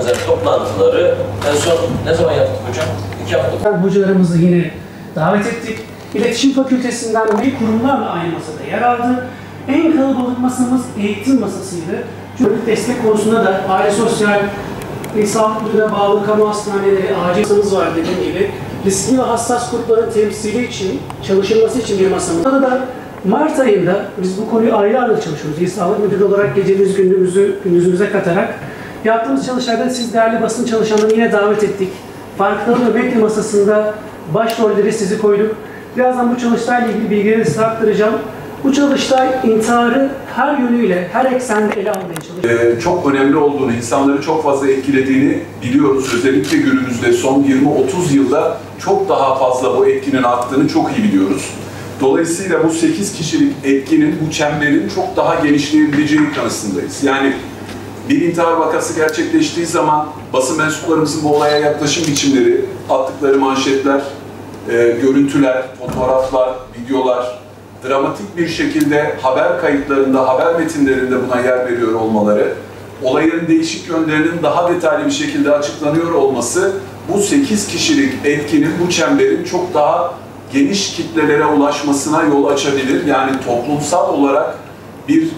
benzer toplantıları en son ne zaman yaptık hocam? 2 hafta. Hocalarımızı yine davet ettik. İletişim Fakültesinden ve kurumlarla aynı masada yer aldı. En kalabalık masamız eğitim masasıydı. Çocuk destek konusunda da aile sosyal sağlık müdürlüğüne bağlı kamu hastaneleri, acil masamız var dediğim gibi. Riskli ve hassas grupların temsili için, çalışılması için bir masamız. Burada da Mart ayında biz bu konuyu ayrı ayrı çalışıyoruz. İl Sağlık Müdürü olarak gecemiz gündüzümüze katarak yaptığımız çalışmalarda siz değerli basın çalışanlarını yine davet ettik. Farkındalık ve medya masasında başrolleri sizi koyduk. Birazdan bu çalıştayla ilgili bilgileri size aktaracağım. Bu çalıştay intiharı her yönüyle, her eksende ele almaya çalışıyor. Çok önemli olduğunu, insanları çok fazla etkilediğini biliyoruz. Özellikle günümüzde son 20-30 yılda çok daha fazla bu etkinin arttığını çok iyi biliyoruz. Dolayısıyla bu 8 kişilik etkinin, bu çemberin çok daha genişleyebileceği kanısındayız. Yani bir intihar vakası gerçekleştiği zaman basın mensuplarımızın bu olaya yaklaşım biçimleri, attıkları manşetler, görüntüler, fotoğraflar, videolar, dramatik bir şekilde haber kayıtlarında, haber metinlerinde buna yer veriyor olmaları, olayın değişik yönlerinin daha detaylı bir şekilde açıklanıyor olması, bu 8 kişilik etkinin, bu çemberin çok daha geniş kitlelere ulaşmasına yol açabilir. Yani toplumsal olarak bir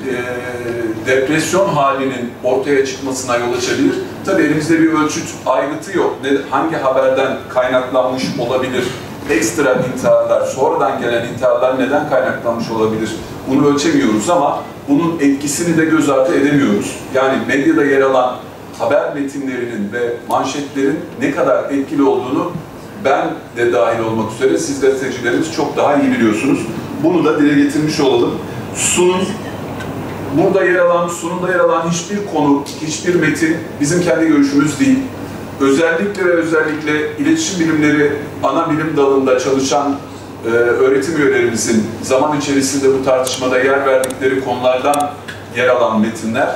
depresyon halinin ortaya çıkmasına yol açabilir. Tabii elimizde bir ölçüt aygıtı yok. Hangi haberden kaynaklanmış olabilir? Ekstra intiharlar, sonradan gelen intiharlar neden kaynaklanmış olabilir? Bunu ölçemiyoruz ama bunun etkisini de göz ardı edemiyoruz. Yani medyada yer alan haber metinlerinin ve manşetlerin ne kadar etkili olduğunu ben de dahil olmak üzere siz gazetecilerimiz çok daha iyi biliyorsunuz. Bunu da dile getirmiş olalım. Burada yer alan, sunumda yer alan hiçbir konu, hiçbir metin bizim kendi görüşümüz değil. Özellikle ve özellikle iletişim bilimleri ana bilim dalında çalışan öğretim üyelerimizin zaman içerisinde bu tartışmada yer verdikleri konulardan yer alan metinler.